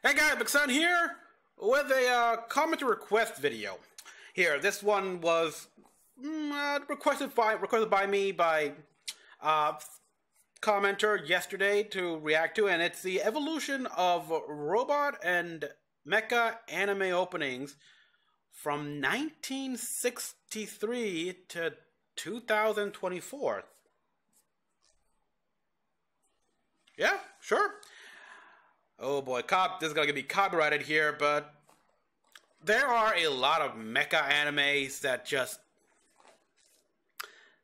Hey guys, Mecha-san here with a comment and request video. Here, this one was requested by me by commenter yesterday to react to, and it's the evolution of robot and mecha anime openings from 1963 to 2024. Yeah, sure. Oh boy, this is gonna be copyrighted here, but there are a lot of mecha animes that just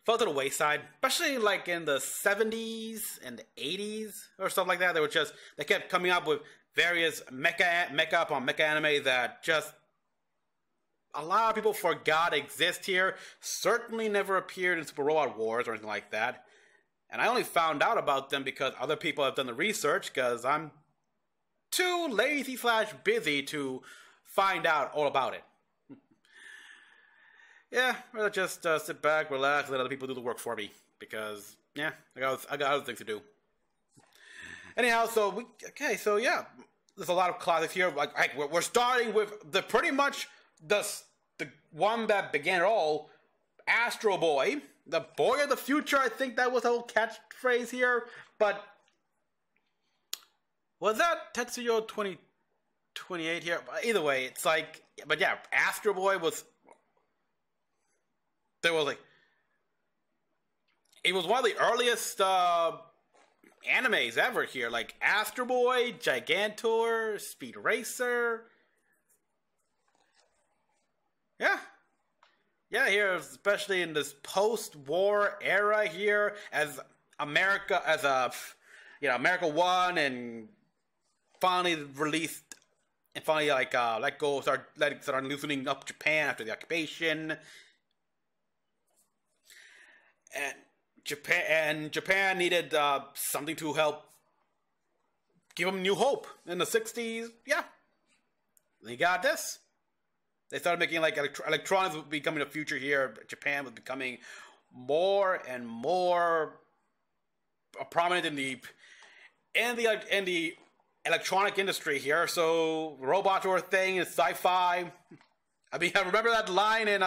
fell to the wayside, especially like in the 70s and 80s or stuff like that. They kept coming up with various mecha upon mecha anime that just a lot of people forgot exist here. Certainly never appeared in Super Robot Wars or anything like that. And I only found out about them because other people have done the research, because I'm too lazy / busy to find out all about it. Yeah, rather just sit back, relax, let other people do the work for me, because yeah, I got other things to do. Anyhow, so yeah, there's a lot of classics here. We're starting with pretty much the one that began it all, Astro Boy, the boy of the future. I think that was the whole catchphrase here, but was that Tetsuyo 2028 here? Either way, it's like, but yeah, Astro Boy was. It was one of the earliest animes ever here, like Astro Boy, Gigantor, Speed Racer. Yeah, here, especially in this post-war era here, as America, America won and finally released, and finally let go, start loosening up Japan after the occupation. And Japan needed something to help give them new hope in the 60s. Yeah, they got this. They started making electronics was becoming the future here. Japan was becoming more and more prominent in the electronic industry here. So robots were a thing, and sci-fi. I mean, I remember that line in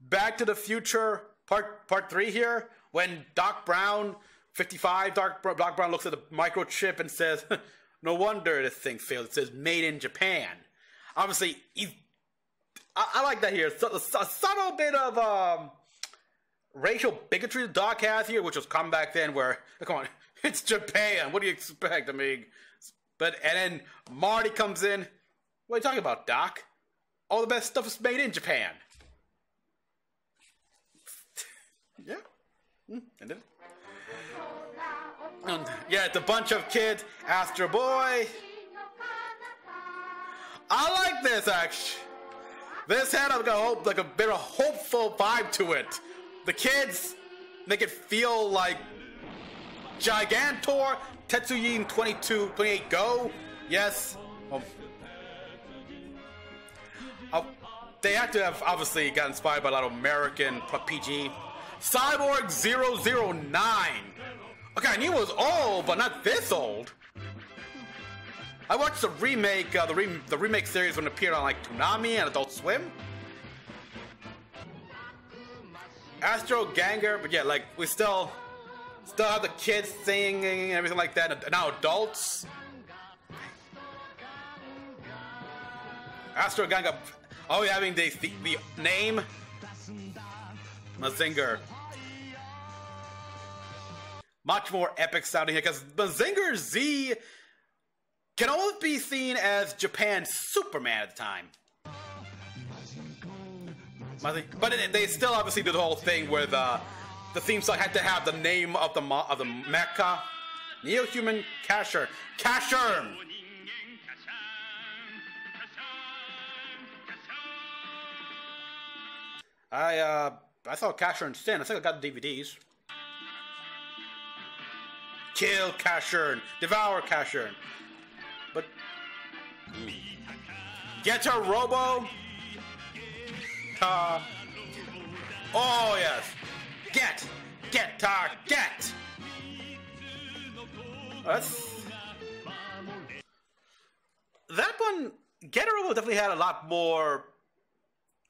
Back to the Future Part 3 here, when Doc Brown, 55, Doc Brown looks at the microchip and says, no wonder this thing failed. It says, made in Japan. Obviously, I like that here. A subtle bit of racial bigotry the Doc has here, which was come back then where, come on, it's Japan. What do you expect? I mean, and then Marty comes in. What are you talking about, Doc? All the best stuff is made in Japan. Yeah. And then, yeah, it's a bunch of kids. Astro Boy. I like this, actually. This had a bit of hopeful vibe to it. The kids make it feel like Gigantor, Tetsuyin 28 Go. Yes. They had to have obviously got inspired by a lot of American PG. Cyborg 009. Okay, I knew it was old, but not this old. I watched the remake, the remake series when it appeared on Toonami and Adult Swim. Astro Ganger, but yeah, we still have the kids singing and everything like that, and now adults. Astro Ganger, having the name Mazinger. Much more epic sounding here, because Mazinger Z can always be seen as Japan's Superman at the time. But they still obviously do the whole thing where the theme song had to have the name of the mecha. Neo-Human Casher. I saw Casher and Sin. I think I got the DVDs. Kill Casher, devour Casher. But get your Robo. Oh yes. Get. one, Getter Robo definitely had a lot more,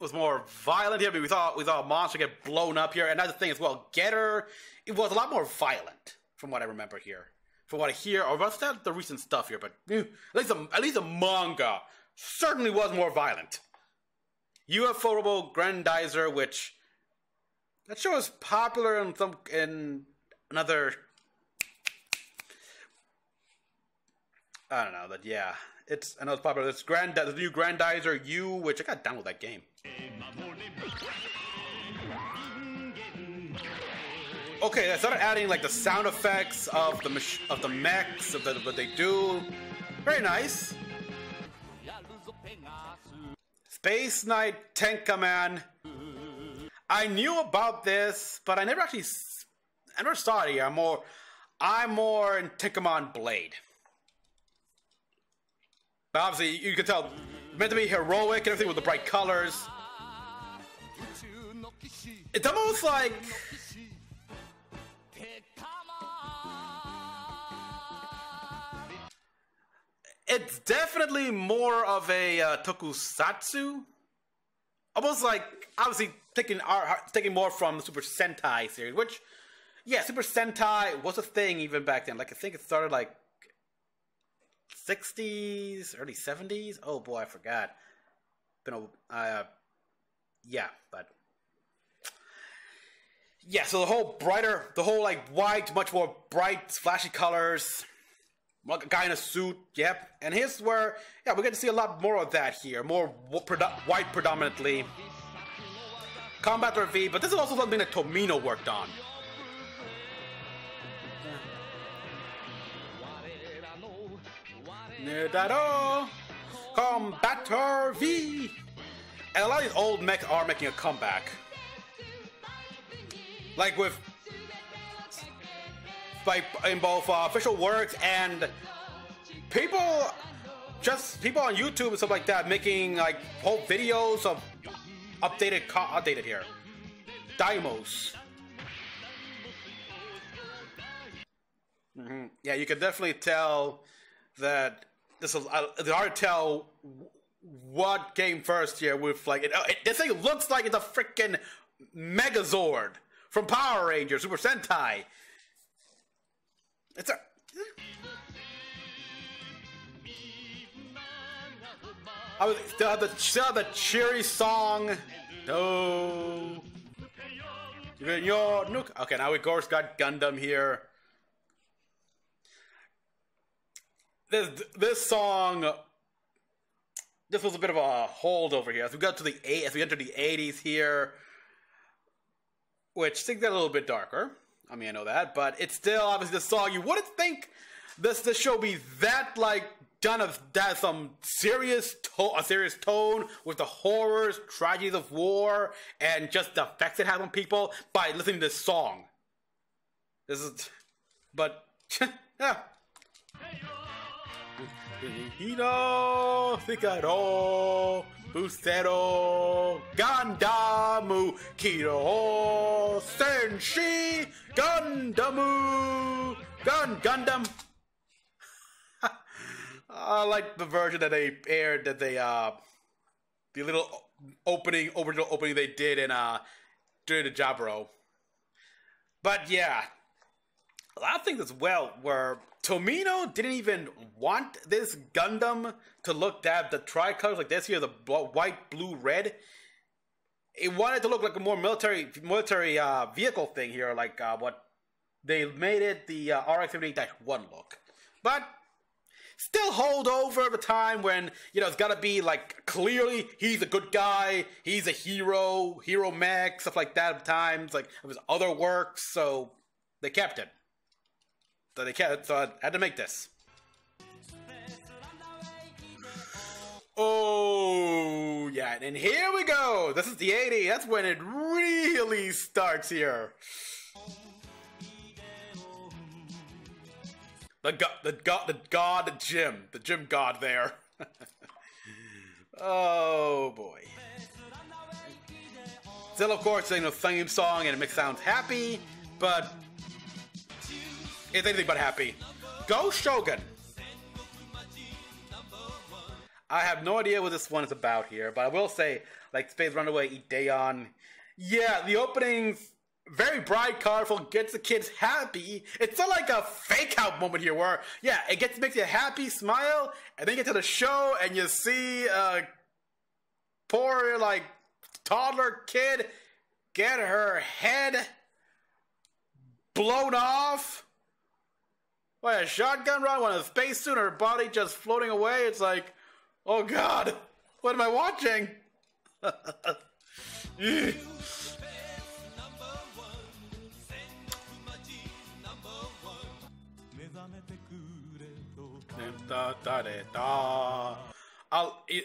was more violent here. I mean, we saw a monster get blown up here, and that's the thing as well. Getter, it was a lot more violent from what I remember here. From what I hear, or what's that the recent stuff here, but at least the manga certainly was more violent. UFO Robo Grandizer, which that show is popular in another. I don't know that. Yeah, I know it's popular. It's the new Grandizer U, which I got down with that game. Okay, I started adding like the sound effects of the mechs, of what they do. Very nice. Space Knight Tank Command. I knew about this, but I never saw it here. I'm more in Tank Command Blade. But obviously, you can tell, meant to be heroic and everything with the bright colors. It's almost like it's definitely more of a tokusatsu. Almost like, obviously, taking more from the Super Sentai series, which, yeah, Super Sentai was a thing even back then. Like, I think it started like 60s, early 70s. Oh boy, I forgot. Yeah, so the whole like white, much more bright, flashy colors. Like a guy in a suit, yep. And here's where, yeah, we're going to see a lot more of that here. More white predominantly. Combat RV, but this is also something that Tomino worked on. Combat RV! And a lot of these old mechs are making a comeback. Like with in both official works and people on YouTube and stuff like that making like whole videos of updated here Daimos. Yeah, you can definitely tell that this is it's hard to tell what came first here with like this thing looks like it's a freaking Megazord from Power Rangers, Super Sentai. It's still have the cheery song. No. Okay, now we of course got Gundam here. This song. This was a bit of a holdover here as we enter the 80s here, which things got a little bit darker. I mean, I know that, but it's still obviously the song. You wouldn't think this show be that like done of that some serious tone with the horrors, tragedies of war, and just the effects it has on people by listening to this song. Yeah. Hino, Hikaru, Busero, Gandamu, Kiro, Senshi, Gundam. I like the version that they aired, the little original opening they did in during the Jabro. But yeah, a lot of things as well were Tomino didn't even want this Gundam to look the tricolors like this here, the white, blue, red. It wanted to look like a more military vehicle thing here, like what they made it the RX-78-1 look. But still hold over the time when, it's got to be like clearly he's a good guy, he's a hero mech, stuff like that at times, like of his other works, so they kept it. So I had to make this. Oh, yeah, and here we go. This is the 80s. That's when it really starts here. The gym god there. Oh boy. Still, of course, theme song, and it makes sounds happy, but it's anything but happy. Go Shogun. I have no idea what this one is about here, but I will say, like Space Runaway, Ideon. Yeah, the opening's very bright, colorful, gets the kids happy. It's not like a fake out moment here where, yeah, makes you happy, smile, and then you get to the show and you see a poor, like, toddler kid get her head blown off by a shotgun round on a spacesuit, her body just floating away. It's like, oh god, what am I watching?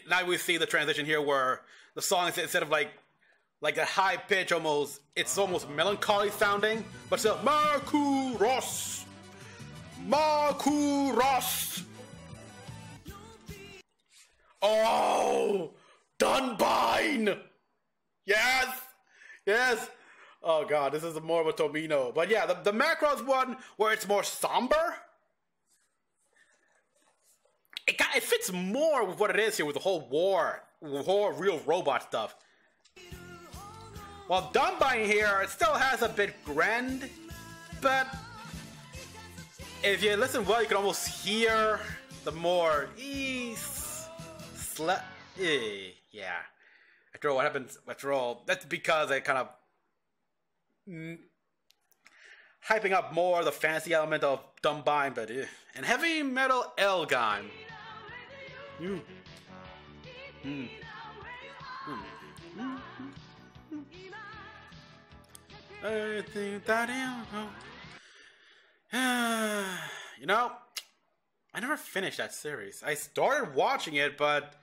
Now we see the transition here where the song is, instead of like a high pitch, it's almost melancholy sounding, but still Marku Ross. Oh, Dunbine. Yes. Oh god, this is more of a Tomino. But yeah, the Macross one where it's more somber. It fits more with what it is here with the whole real robot stuff. While Dunbine here, it still has a bit grand, but if you listen well, you can almost hear the more yeah. After all, what happens? After all, that's because they kind of hyping up more the fantasy element of Dunbine, but and heavy metal Elgon. You know, I never finished that series. I started watching it, but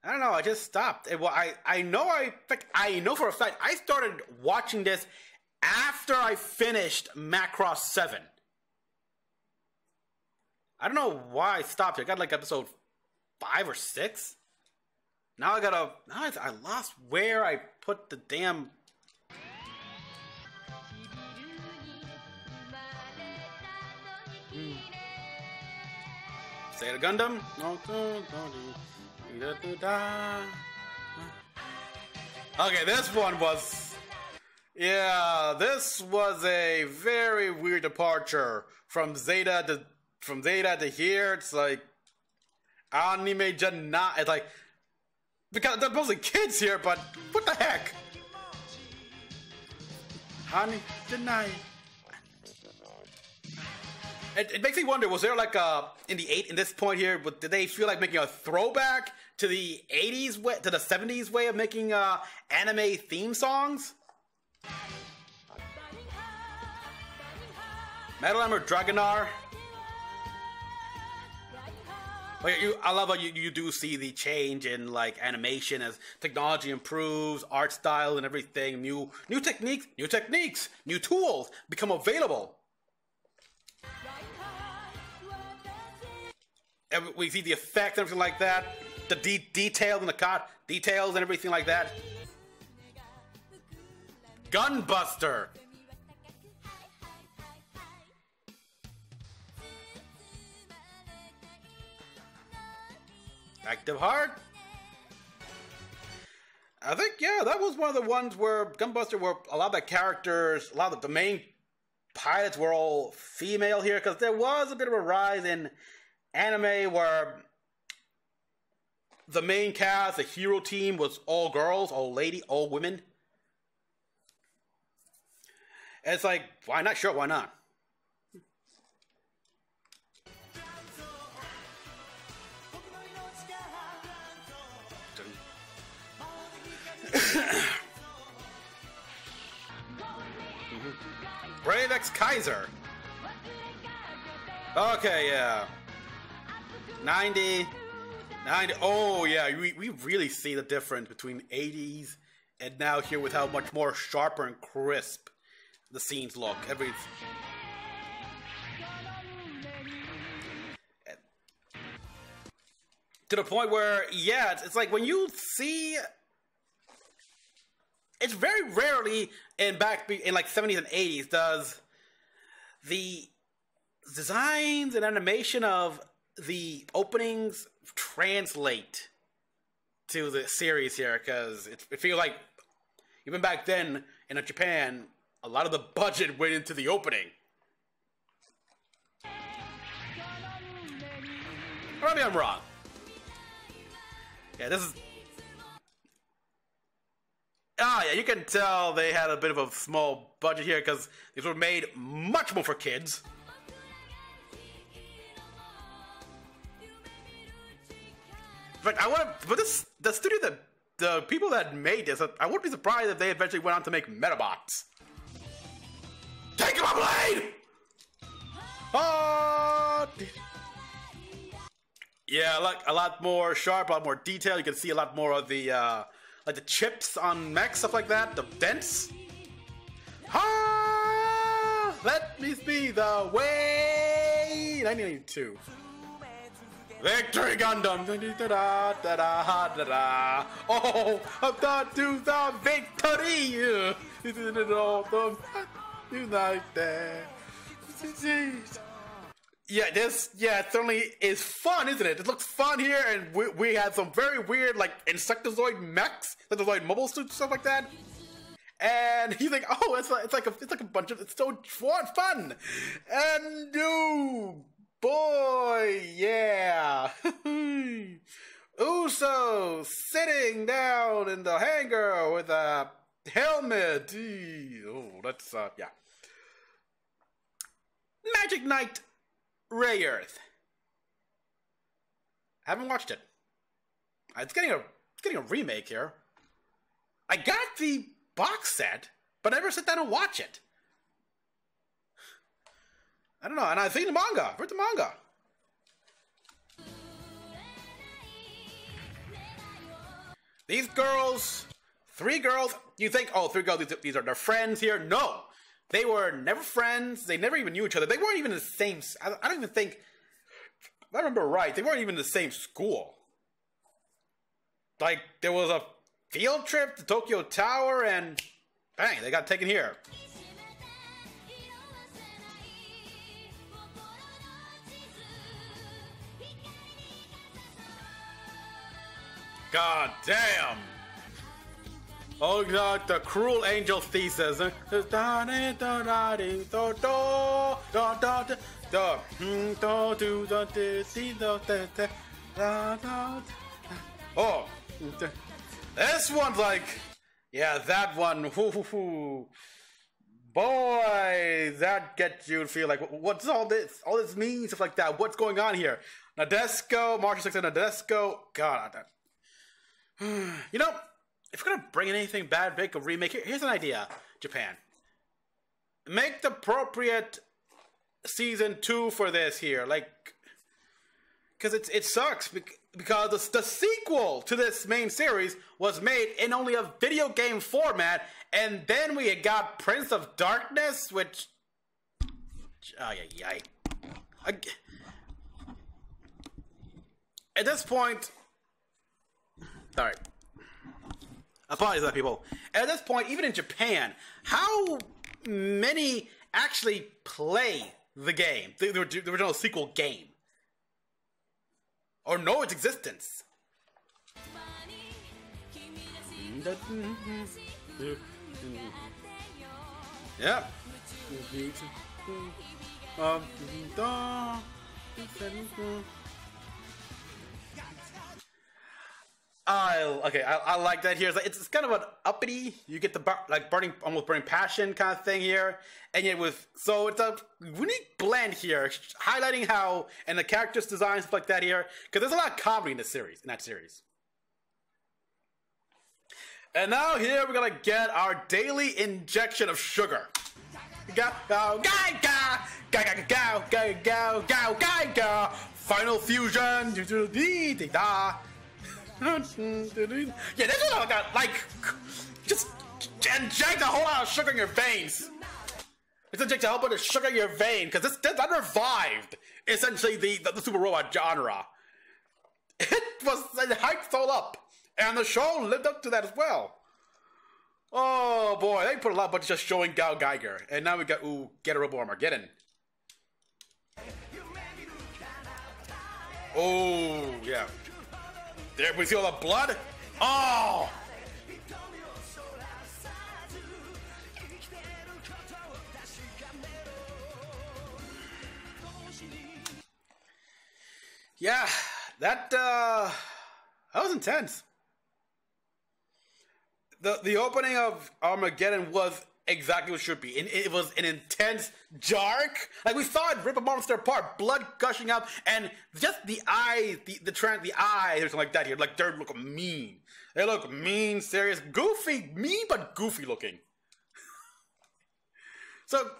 I don't know. I just stopped. I know for a fact I started watching this after I finished Macross 7. I don't know why I stopped. I got like episode 5 or 6. Now I lost where I put the damn. Say the Gundam. Okay, this one was. Yeah, this was a very weird departure from Zeta to here. It's like anime Janna. It's like because they're mostly kids here, but what the heck? Anime Janna. It makes me wonder, was there like in this point here, did they feel like making a throwback to the 80s way, to the 70s way of making anime theme songs? Metal Hammer Dragonar. But I love how you do see the change in like animation as technology improves, art style and everything. New techniques, new tools become available. And we see the effects and everything like that. The details in the details and everything like that. Gunbuster. Active Heart. I think, yeah, that was one of the ones where Gunbuster, where a lot of the characters, a lot of the main pilots were all female here, because there was a bit of a rise in anime where the main cast, the hero team, was all girls, all women. And it's like, why not? Sure, why not? Brave X Kaiser. Okay, yeah. 90. Oh, yeah. We really see the difference between 80s and now here with how much more sharper and crisp the scenes look. To the point where, yeah, it's like when you see. It's very rarely in like 70s and 80s does the designs and animation of the openings translate to the series here, because it feels like even back then in Japan, a lot of the budget went into the opening. Or maybe I'm wrong. Yeah, this is... Ah, yeah, you can tell they had a bit of a small budget here because these were made much more for kids. In fact, but the studio that the people that made this, I wouldn't be surprised if they eventually went on to make Metabots. Take him, blade! Oh! Yeah, like a lot more sharp, a lot more detail. You can see a lot more of the like the chips on mech, stuff like that, the dents. Ah, let me be the way. 1982. Victory Gundam. Oh, I'm not to the victory. Isn't it all the you like that? Yeah, it certainly is fun, isn't it? It looks fun here, and we had some very weird, like, insectozoid mechs, insectozoid mobile suits, stuff like that. And he's like, oh, it's like a bunch of, it's so fun. And oh boy, yeah. Uso sitting down in the hangar with a helmet. Oh, that's yeah. Magic Knight Ray Earth. I haven't watched it. It's getting a remake here. I got the box set, but I never sit down and watch it. I don't know, and I've seen the manga. Read the manga. These girls, 3 girls. You think, oh, 3 girls, these are their friends here? No. They were never friends. They never even knew each other. They weren't even in the same... I don't even think... If I remember right, they weren't even in the same school. Like, there was a field trip to Tokyo Tower, and... Bang, they got taken here. God damn! Oh, God, the cruel angel thesis. Oh, this one's like, yeah, that one. Boy, that gets you to feel like, what's all this? All this means, stuff like that. What's going on here? Nadesco, March 6th, Nadesco. God, you know. If you're gonna bring in anything bad, make a remake. Here's an idea, Japan. Make the appropriate season 2 for this here, like, because it sucks because the sequel to this main series was made in only a video game format, and then we got Prince of Darkness, which, oh yeah, at this point, all right. Apologies to that, people. At this point, even in Japan, how many actually play the game, the original sequel game, or know its existence? Yeah. I like that here. It's kind of an uppity. You get the almost burning passion kind of thing here, and yet so it's a unique blend here, highlighting how and the characters' designs stuff like that here, because there's a lot of comedy in that series. And now here we're gonna get our daily injection of sugar. Go. Final fusion. Yeah, this one I got, like, just inject a whole lot of sugar in your veins. Just inject a whole bunch of sugar in your vein, because that revived, essentially, the super robot genre. It hyped all up, and the show lived up to that as well. Oh boy, they put a lot, but just showing Gao Geiger, and now we got Get a Robo Armageddon. Oh yeah. There we see all the blood. Oh! Yeah, that was intense. The opening of Armageddon was exactly what it should be. It was an intense, dark. Like we saw it rip a monster apart, blood gushing out, and just the eyes, the eyes, or something like that here. Like they look mean. They look mean, serious, goofy, mean but goofy looking. So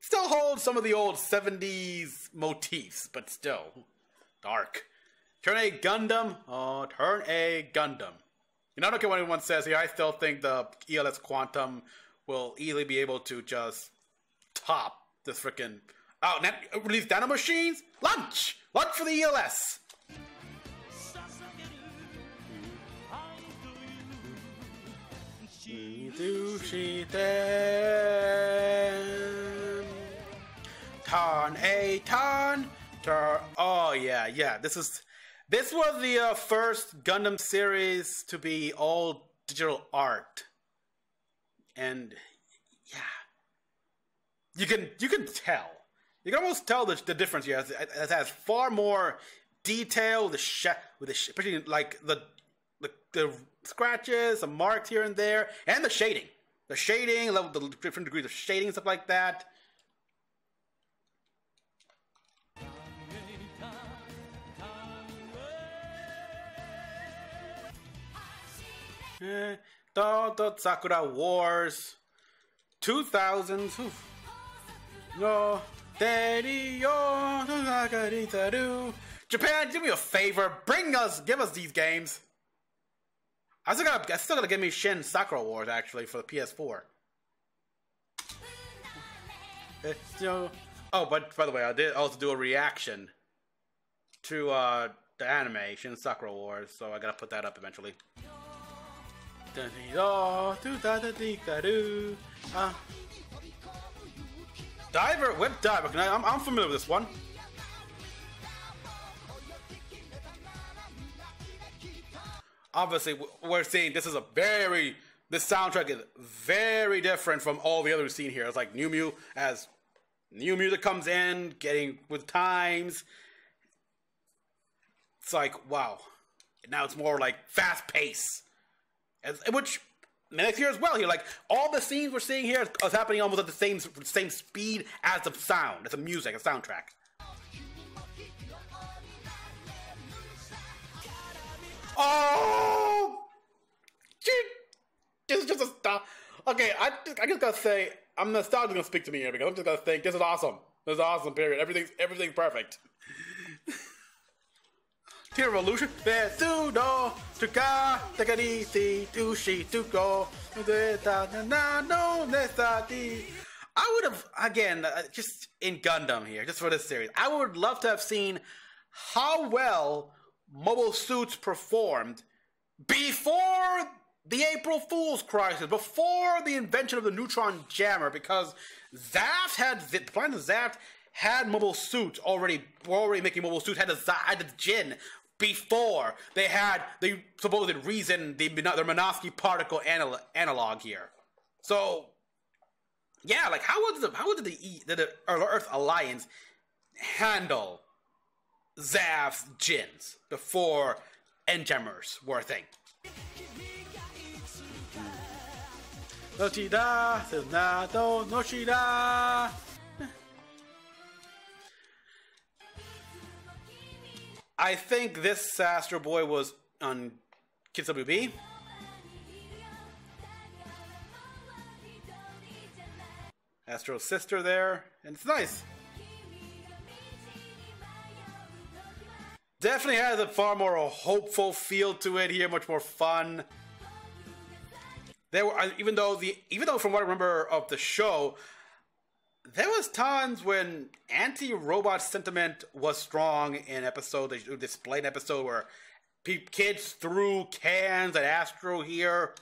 still holds some of the old 70s motifs, but still dark. Turn A Gundam. Oh, turn A Gundam. You know, I don't care what anyone says here. I still think the ELS Quantum will easily be able to just top this freaking... Oh, release Nano Machines? Lunch! Lunch for the ELS! Tan A Tan. Oh yeah. This was the first Gundam series to be all digital art, and yeah, you can tell. You can almost tell the difference here. It has far more detail. Especially like the scratches, the marks here and there, and the shading. The shading, the different degrees of shading and stuff like that. Sakura Wars 2000s. No, Japan, do me a favor. Give us these games. I still gotta give me Shin Sakura Wars actually for the PS4. Oh, but by the way, I did also do a reaction to the anime Shin Sakura Wars, so I gotta put that up eventually. Whip Diver. I'm familiar with this one. Obviously, we're seeing this soundtrack is very different from all the others we've seen here. It's like new music comes in, getting with times. It's like, wow. Now it's more like fast pace. Which next year as well here, like all the scenes we're seeing here is happening almost at the same speed as the sound, as the music, a soundtrack. Oh, this is just a stop. Okay, I just gotta say, I'm nostalgic gonna speak to me here because I'm just gonna think this is awesome. This is awesome. Period. Everything's perfect. Team Revolution. I would have, again, just in Gundam here, just for this series, I would love to have seen how well Mobile Suits performed before the April Fool's crisis, before the invention of the neutron jammer, because the planet Zaft had Mobile Suits already, were already making Mobile Suits, had the Jin before they had the supposed reason, their Minovsky particle analog here. So, yeah, like how did the Earth Alliance handle Zaft's Jins before N-Jammers were a thing? I think this Astro Boy was on Kids WB. Astro's sister there, and it's nice. Definitely has a far more hopeful feel to it here, much more fun. There were, even though from what I remember of the show, there was times when anti-robot sentiment was strong in episode. They displayed an episode where kids threw cans at Astro here.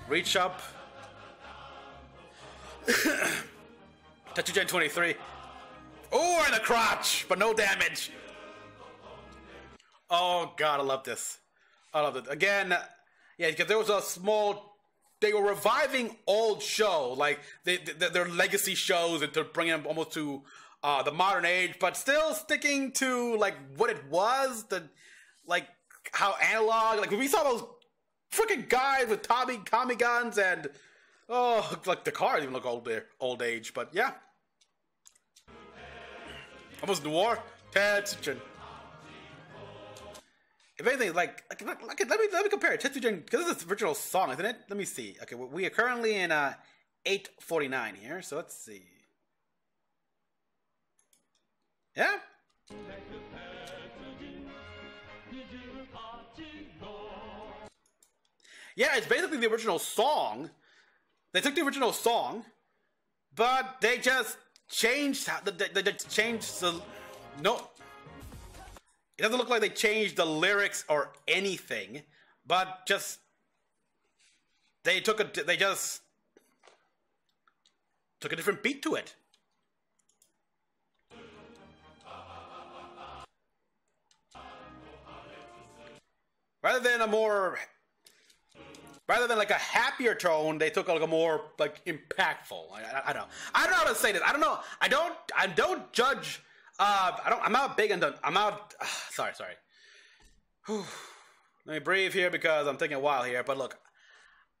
Reach up. Tachugen 23. Oh, in the crotch, but no damage. Oh god, I love this. I love it. Again, yeah, because there was a small. They were reviving old show, like their legacy shows, and to bring them almost to the modern age, but still sticking to like what it was, like how analog. Like when we saw those freaking guys with Tommy guns, and like the cars even look old age. But yeah, almost noir. Tetsujin. If anything, like let me compare it. Tetsujin, because this is the original song, isn't it? Let me see. Okay, we are currently in 8:49 here, so let's see. Yeah. Yeah, it's basically the original song. They took the original song, but they just changed. They changed the no. It doesn't look like they changed the lyrics or anything, but just they just took a different beat to it. Rather than like a happier tone, they took like a more like impactful. I don't know how to say this. I don't know. I don't judge. I'm not big into. I'm not. Sorry. Whew. Let me breathe here because I'm taking a while here. But look,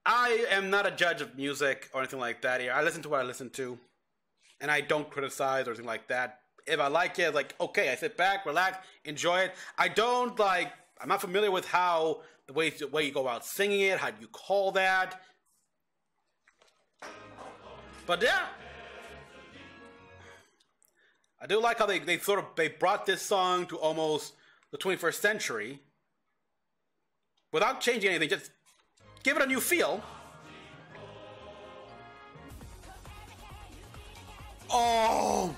I am not a judge of music or anything like that here. I listen to what I listen to, and I don't criticize or anything like that. If I like it, like okay, I sit back, relax, enjoy it. I don't like. I'm not familiar with how the way you go about singing it. How do you call that? But yeah. I do like how they brought this song to almost the 21st century without changing anything, just give it a new feel. Oh!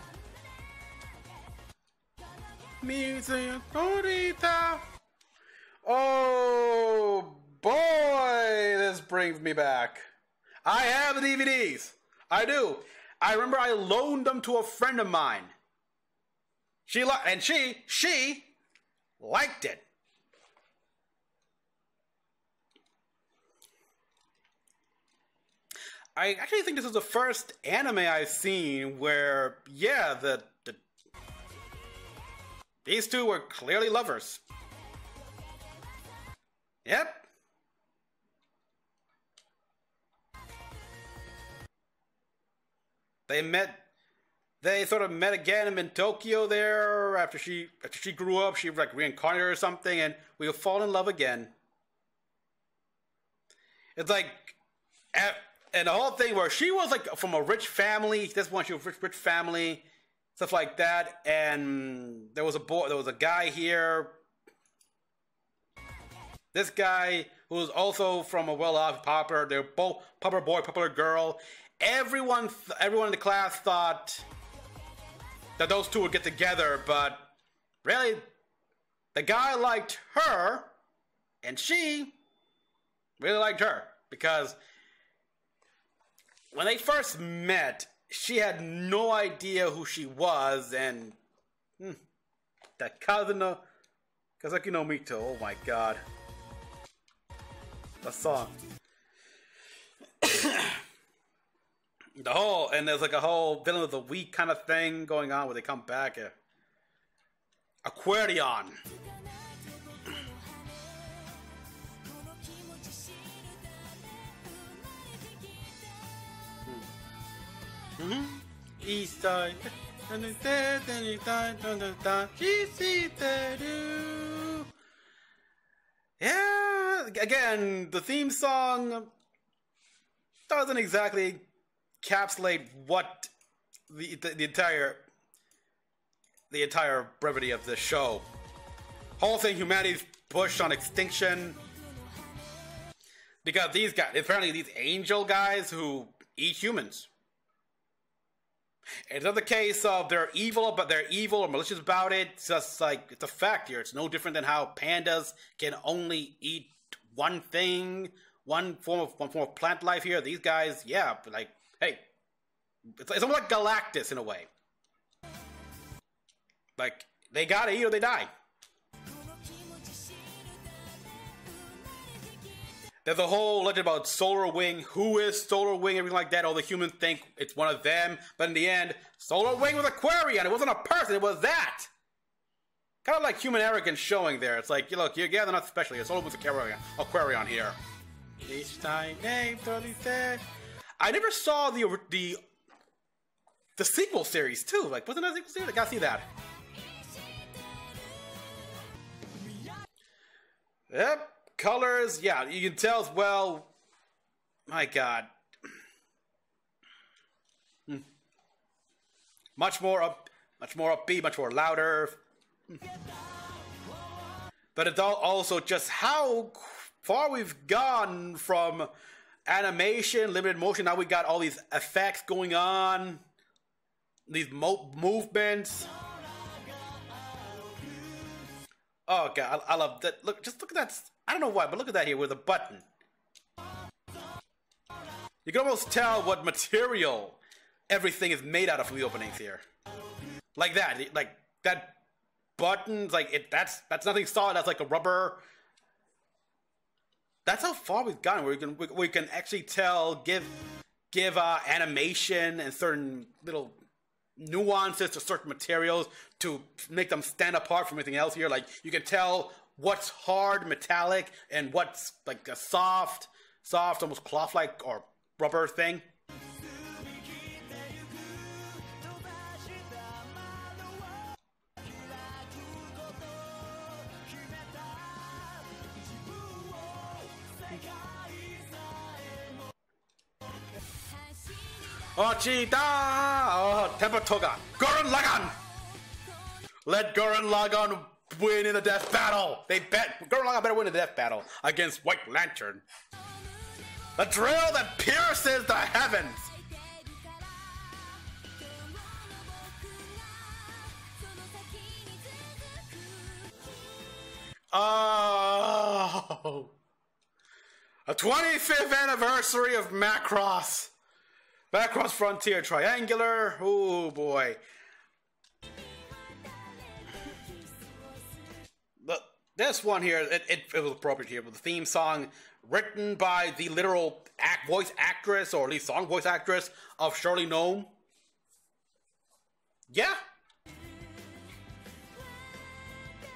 Oh boy, this brings me back. I have the DVDs. I do. I remember I loaned them to a friend of mine. She liked it. I actually think this is the first anime I've seen where, yeah, these two were clearly lovers. Yep. They sort of met again in Tokyo there after she grew up. She like reincarnated or something, and we would fall in love again. It's like, and the whole thing where she was like from a rich family. This one, she was rich family, stuff like that. And there was a guy here. This guy who was also from a well-off popular. They're both popular boy, popular girl. Everyone in the class thought that those two would get together, but really, the guy liked her, and she really liked her, because when they first met, she had no idea who she was, and that Kazaki no Mito, oh my god. The song. And there's like a whole villain of the week kind of thing going on where they come back. Aquarion. East side. Yeah, again, the theme song doesn't exactly encapsulate what the entire brevity of the show. Whole thing, humanity's pushed on extinction because these guys, apparently these angel guys who eat humans. It's not the case of they're evil or malicious about it. It's just like, it's a fact here. It's no different than how pandas can only eat one thing, one form of plant life here. These guys, yeah, like, hey, it's almost like Galactus in a way. Like, they gotta eat or they die. There's a whole legend about Solar Wing. Who is Solar Wing? Everything like that. All the humans think it's one of them. But in the end, Solar Wing was Aquarian. It wasn't a person. It was that. Kind of like human arrogance showing there. It's like, look, yeah, they're not special here. Solar Wing's Aquarian here. Each time name, I never saw the sequel series too. Like, wasn't that a sequel series? I gotta see that. Yep. Colors, yeah, you can tell as well. My God. Much more upbeat, much more louder. But it's also just how far we've gone from animation, limited motion. Now we got all these effects going on, these movements. Oh God, I love that. Look, just look at that. I don't know why, but look at that here with a button. You can almost tell what material everything is made out of from the openings here. Like that, like that button, like that's nothing solid. That's like a rubber. That's how far we've gotten. We can actually tell, give animation and certain little nuances to certain materials to make them stand apart from anything else here. Like, you can tell what's hard, metallic, and what's like a soft, almost cloth-like or rubber thing. Ochita! Oh, Tempatoga! Gurren Lagann! Let Gurren Lagann win in the death battle! They bet Gurren Lagann better win in the death battle against White Lantern. The drill that pierces the heavens! Oh! A 25th anniversary of Macross! Macross Frontier Triangular. Oh boy. This one here, it was appropriate here, but the theme song written by the literal voice actress, or at least song voice actress, of Shirley Gnome. Yeah.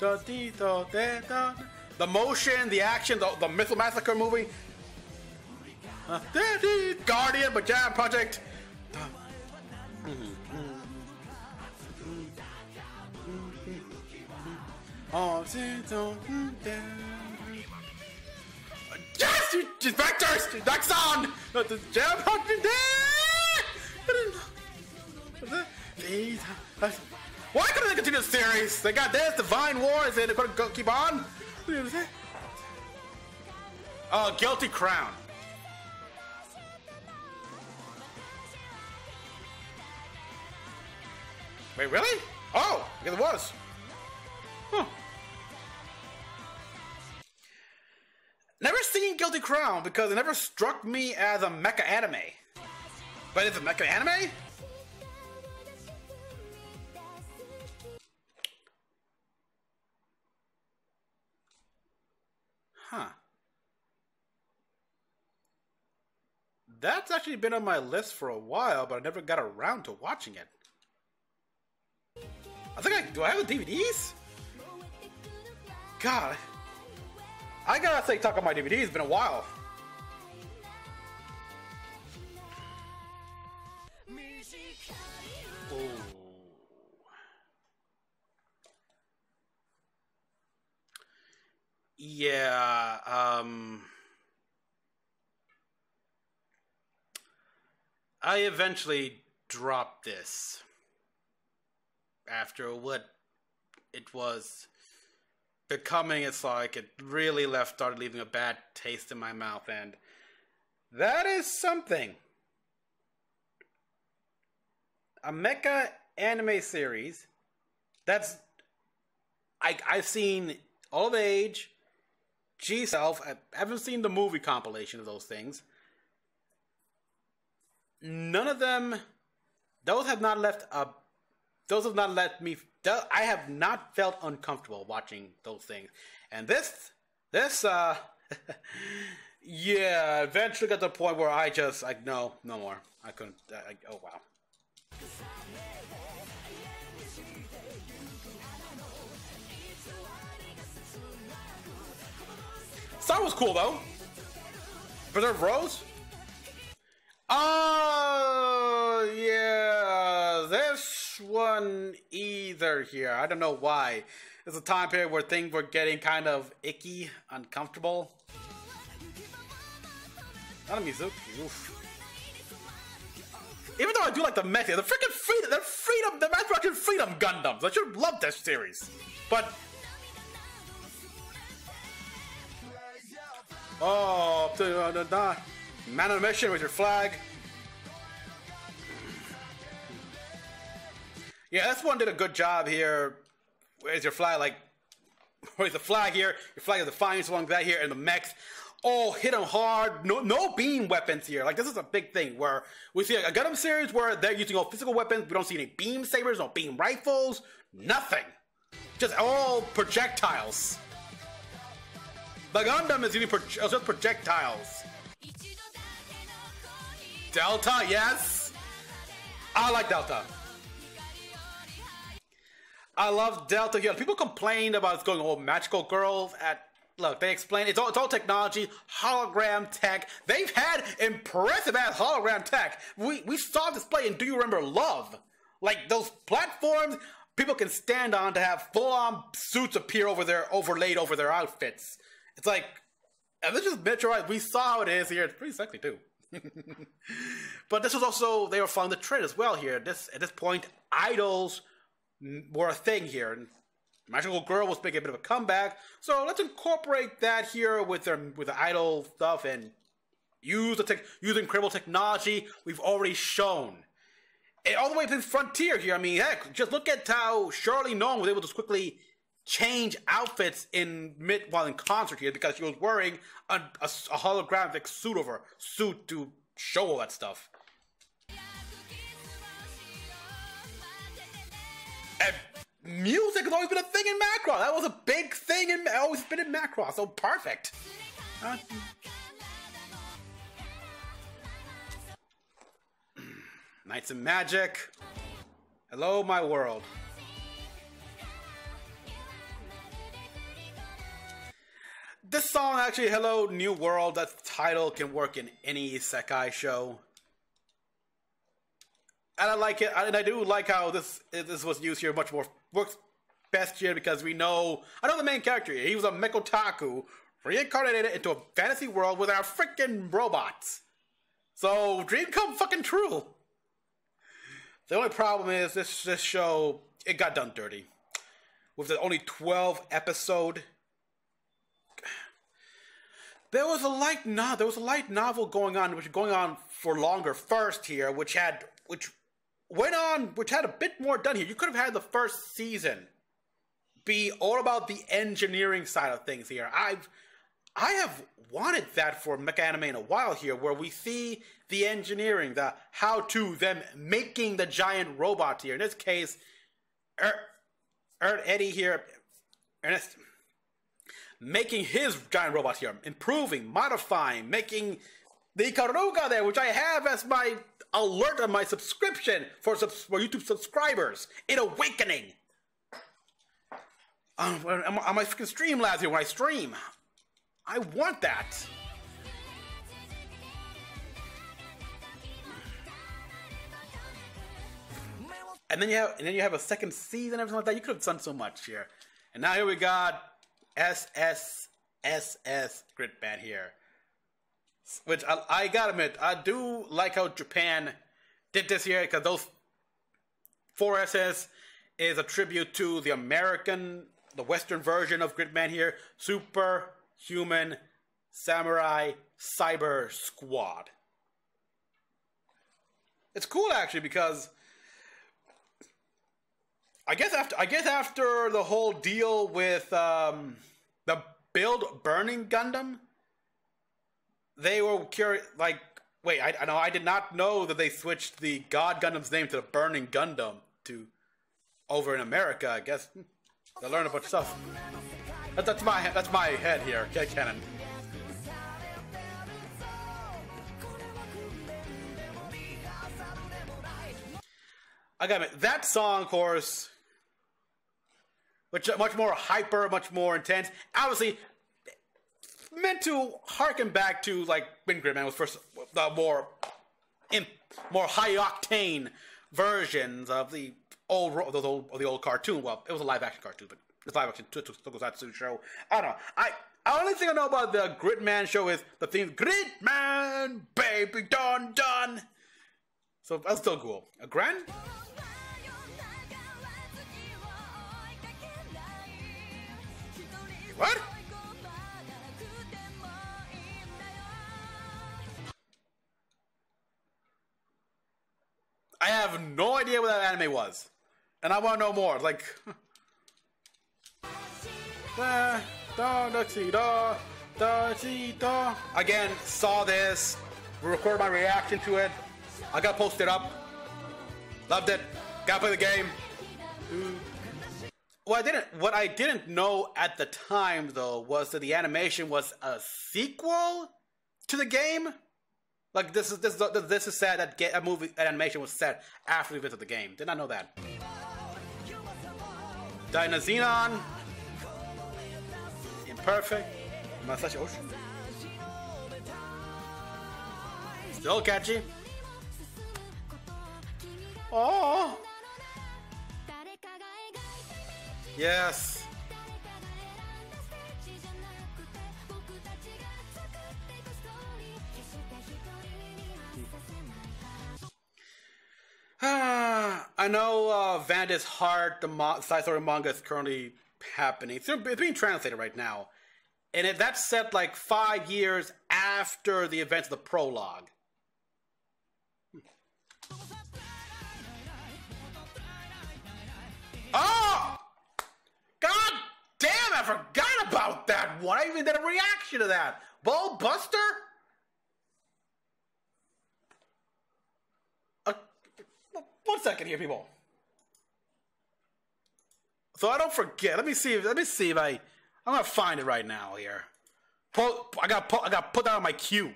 The motion, the action, the Missile Massacre movie. Guardian, Pajama Project. Yes, you vectors, Daxon. The Jam Project. Why couldn't they continue the series? They got this, Divine Wars, and they're gonna keep on. Oh, Guilty Crown. Wait, really? Oh, I guess it was. Huh. Never seen Guilty Crown because it never struck me as a mecha anime. But is it mecha anime? Huh. That's actually been on my list for a while, but I never got around to watching it. I think do I have the DVDs? God. I gotta say, talk about my DVDs, it's been a while. Ooh. Yeah, I eventually dropped this after what it was becoming. It's like it really started leaving a bad taste in my mouth, and that is something. A mecha anime series that's I've seen All of Age, G-Self. I haven't seen the movie compilation of those things. None of them, those have not left me, I have not felt uncomfortable watching those things. And this, Yeah, eventually got to the point where I just like no more. I couldn't. Oh wow. Star was cool though. Preserve Rose. Oh yeah, this one either here. I don't know why. There's a time period where things were getting kind of icky, uncomfortable. Not a Mizuki. Oof. Even though I do like the Mecha, the freedom, the Master Action Freedom Gundams. I should have loved this series. But oh, man on a mission with your flag. Yeah, this one did a good job here. Where's your flag? Like, where's the flag here? Your flag is the finest one that here, and the mechs. Oh, hit them hard. No beam weapons here. Like, this is a big thing where we see a Gundam series where they're using all physical weapons. We don't see any beam sabers, no beam rifles, nothing. Just all projectiles. The Gundam is using just projectiles. Delta, yes. I like Delta. I love Delta here. People complained about it's going all magical girls at. Look, they explain it's all technology, hologram tech. They've had impressive ass hologram tech. We saw display in Do You Remember Love? Like those platforms people can stand on to have full-on suits appear overlaid over their outfits. It's like, and this is Metroid. We saw how it is here. It's pretty sexy too. But this was also, they were following the trend as well here. At this point, idols were a thing here. And Magical Girl was making a bit of a comeback, so let's incorporate that here with the idol stuff and use incredible technology we've already shown. And all the way to the frontier here. I mean, heck, just look at how Shirley Noam was able to quickly change outfits while in concert here because she was wearing a holographic suit to show all that stuff. And music has always been a thing in Macross. That was a big thing and always been in Macross. So perfect. Knights of Magic. Hello, my world. This song actually, Hello, New World. That title can work in any isekai show. And I like it, and I do like how this was used here much more. Works best here because I know the main character here. He was a Mekotaku reincarnated into a fantasy world with our freaking robots. So, dream come fucking true. The only problem is this show, it got done dirty. With the only 12 episode. There was a light novel going on, which was going on for longer first here, which had a bit more done here. You could have had the first season be all about the engineering side of things here. I have wanted that for mecha anime in a while here, where we see the engineering, the how-to, them making the giant robot here. In this case, Eddie here, Ernest, making his giant robot here, improving, modifying, making the Ikaruga there, which I have as my alert on my subscription for YouTube subscribers in Awakening. On my freaking Streamlabs here when I stream. I want that. And then you have a second season and everything like that. You could have done so much here. And now here we got SSSS Gridman here. Which I gotta admit, I do like how Japan did this here, because those 4 SS is a tribute to the Western version of Gridman here, Superhuman Samurai Cyber Squad. It's cool actually, because I guess after the whole deal with the Build Burning Gundam, they were curious, like, wait, I did not know that they switched the God Gundam's name to the Burning Gundam over in America. I guess they learned a bunch of stuff. That's my head here, canon. I gotta admit, that song, of course, which much more hyper, much more intense. Obviously, meant to harken back to like when Gridman was first the more high octane versions of the old cartoon. Well, it was a live action cartoon, but it's live action tokusatsu show. I don't know. I only thing I know about the Gridman show is the theme Gridman, baby, done, done. So that's still cool. A grand. What? I have no idea what that anime was. And I want to know more. Like... Again, saw this. Recorded my reaction to it. I got posted up. Loved it. Gotta play the game. What I didn't know at the time, though, was that the animation was a sequel to the game. Like this is sad that that animation was set after the events of the game. Did not know that. Dynazenon. Imperfect. Masashi Ocean. Still catchy. Oh. Yes. I know Vanda's Heart, the side story manga is currently happening. It's being translated right now. And that's set like 5 years after the events of the prologue. Oh! God damn, I forgot about that one. I even did a reaction to that. Ball Buster? One second here, people. So I don't forget. Let me see if I'm gonna find it right now here. I got put that on my queue.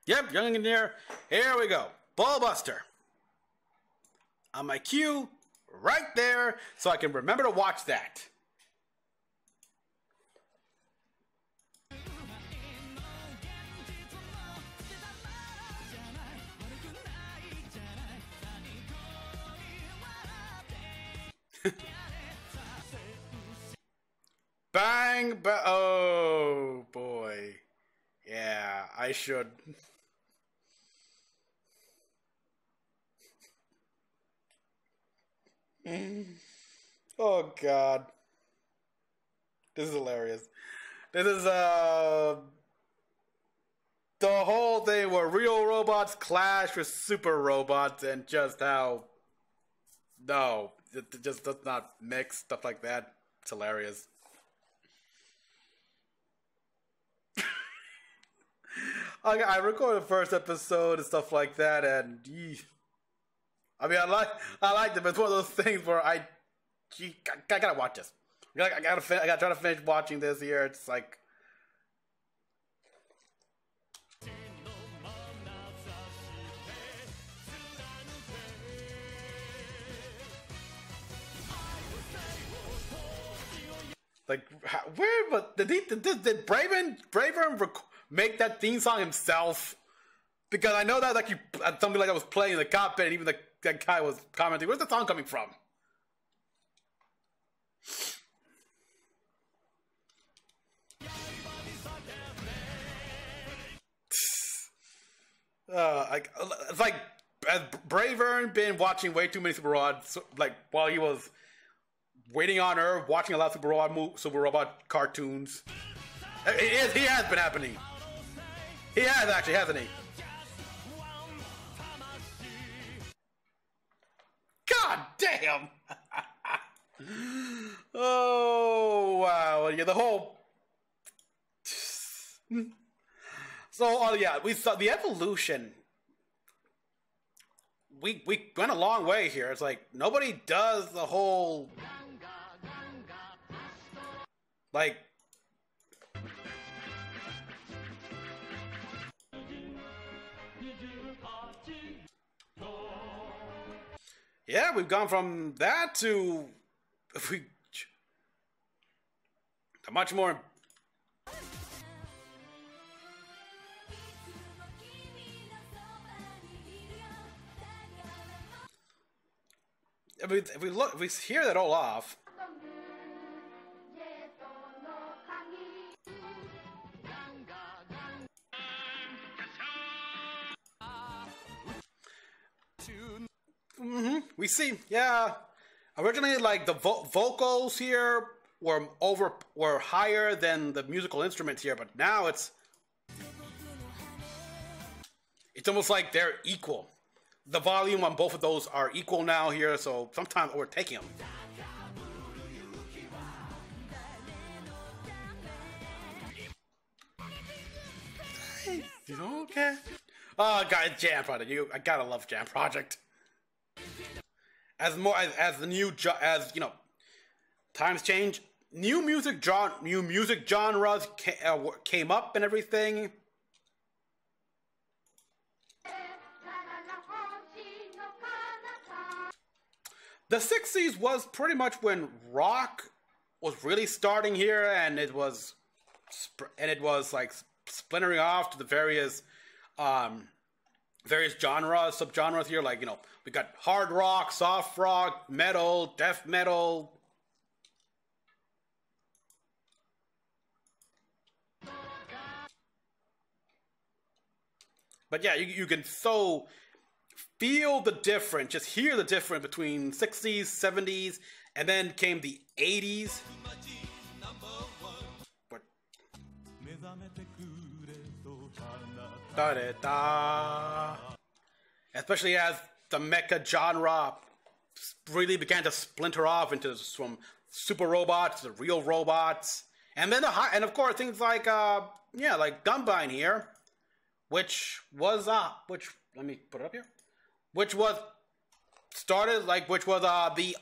Yep, Young Engineer. Here we go. Ballbuster. On my queue, right there, so I can remember to watch that. Bang, oh boy. Yeah, I should. Oh god. This is hilarious. This is the whole thing where real robots clash with super robots and just how it just does not mix, stuff like that. It's hilarious. I recorded the first episode and stuff like that, and I mean, I liked it, but it's one of those things where I gotta watch this. I gotta try to finish watching this here. It's like. Like, where? But did Braven make that theme song himself? Because I know that something like I was playing in the cockpit, and even that guy was commenting, "Where's the song coming from?" It's like Bravern been watching way too many Super Robots, like while he was waiting on Earth, watching a lot of Super Robot cartoons. He has been happening. He has actually, hasn't he? God damn! Oh wow! Yeah, the whole. So yeah, we saw the evolution. We went a long way here. It's like nobody does the whole Like, yeah, we've gone from that to much more. If we look, if we hear that all off. We see, yeah. Originally, like the vocals here were higher than the musical instruments here, but now it's almost like they're equal. The volume on both of those are equal now here, so sometimes we're taking them. You don't care. Oh god, Jam Project. I gotta love Jam Project. As the new times change, new music genres came up and everything. The 60s was pretty much when rock was really starting here, and it was like splintering off to the various genres, subgenres here. Like, we got hard rock, soft rock, metal, death metal. But yeah, you can so feel the difference, just hear the difference between 60s, 70s, and then came the 80s. But especially as the mecha genre really began to splinter off into from super robots to real robots, and then and of course things like like Dumbine here, which was let me put it up here, which was the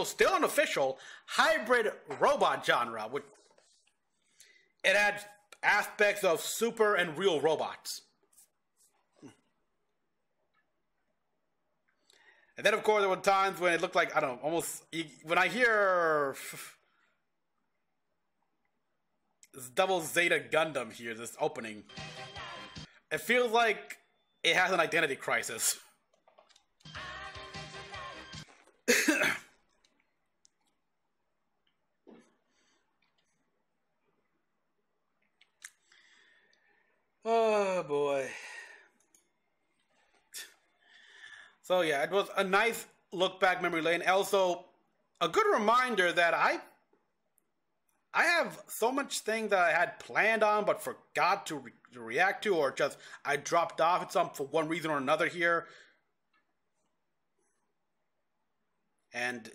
still unofficial hybrid robot genre, which it had aspects of super and real robots. And then, of course, there were times when it looked like, I don't know, almost, when I hear this Double Zeta Gundam here, this opening, it feels like it has an identity crisis. Oh boy. So yeah, it was a nice look back memory lane. Also, a good reminder that I have so much thing that I had planned on but forgot to react to, or just I dropped off at some for one reason or another here. And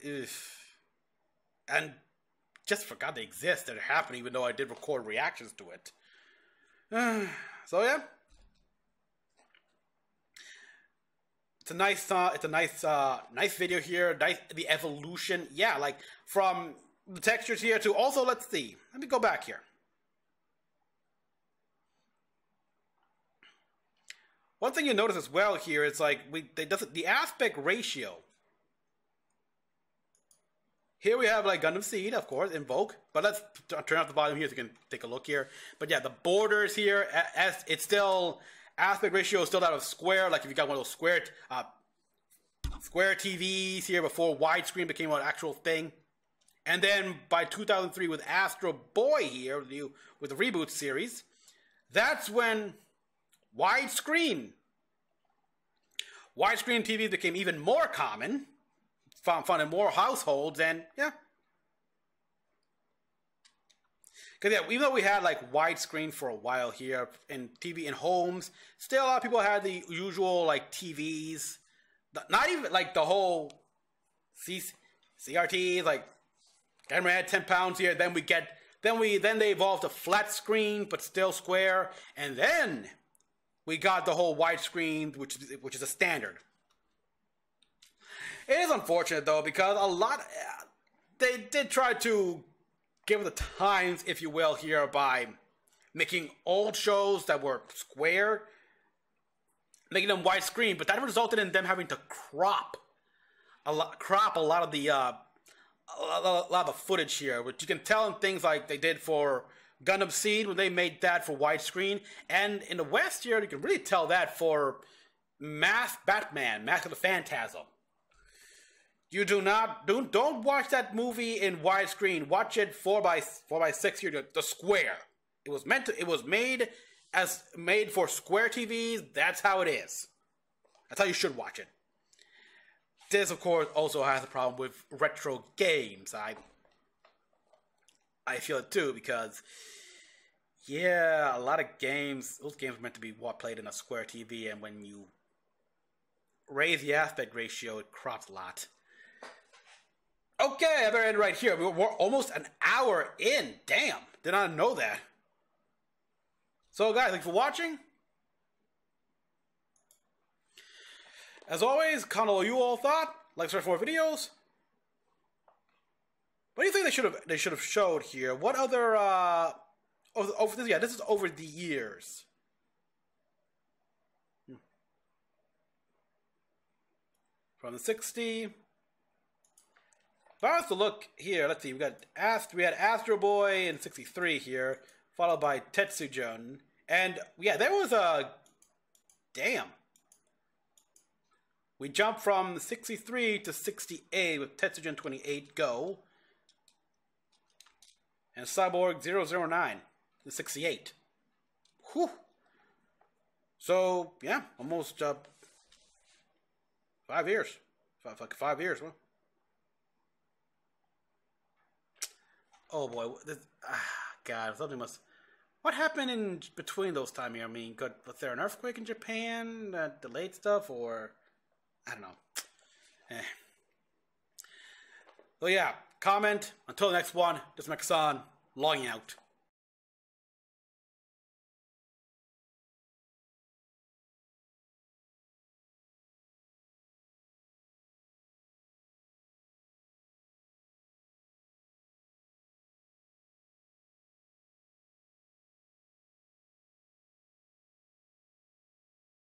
just forgot they exist, that it happened, even though I did record reactions to it. So yeah, it's a nice video here. Nice, the evolution. Yeah, like from the textures here to also, let's see. Let me go back here. One thing you notice as well here is like the aspect ratio. Here we have like Gundam Seed, of course, Invoke. But let's turn off the volume here so you can take a look here. But yeah, the borders here, it's still, aspect ratio is still out of square. Like if you got one of those square TVs here before widescreen became an actual thing. And then by 2003 with Astro Boy here, with the reboot series, that's when widescreen TVs became even more common. Found in more households, and yeah. Because yeah, even though we had like widescreen for a while here in TV in homes, still a lot of people had the usual like TVs. Not even like the whole CRT, like camera had 10 pounds here. Then they evolved to flat screen but still square, and then we got the whole widescreen, which is a standard. It is unfortunate though, because they did try to give the times, if you will, here by making old shows that were square, making them widescreen, but that resulted in them having to crop a lot of the footage here, which you can tell in things like they did for Gundam Seed when they made that for widescreen, and in the West here you can really tell that for Batman, Mask of the Phantasm. You don't watch that movie in widescreen. Watch it 4x6 here, the square. It was made for square TVs. That's how it is. That's how you should watch it. This, of course, also has a problem with retro games. I feel it too, because yeah, a lot of games, those games are meant to be played in a square TV, and when you raise the aspect ratio, it crops a lot. Okay, I better end right here. We're almost an hour in. Damn, did not know that. So guys, thanks for watching. As always, comment what you all thought. Like, subscribe for more videos. What do you think they should have showed here? What other this is over the years. From the 60. If I was to look here, let's see, we had Astro Boy in 63 here, followed by Tetsujun. And yeah, there was a damn. We jumped from 63 to 68 with Tetsujun 28 Go. And Cyborg 009 to 68. Whew. So, yeah, almost 5 years. 5 years, huh? Oh boy, God, something must... What happened in between those time here? I mean, was there an earthquake in Japan that delayed stuff, or... I don't know. So yeah, comment. Until the next one, this is Mecha-san, logging out.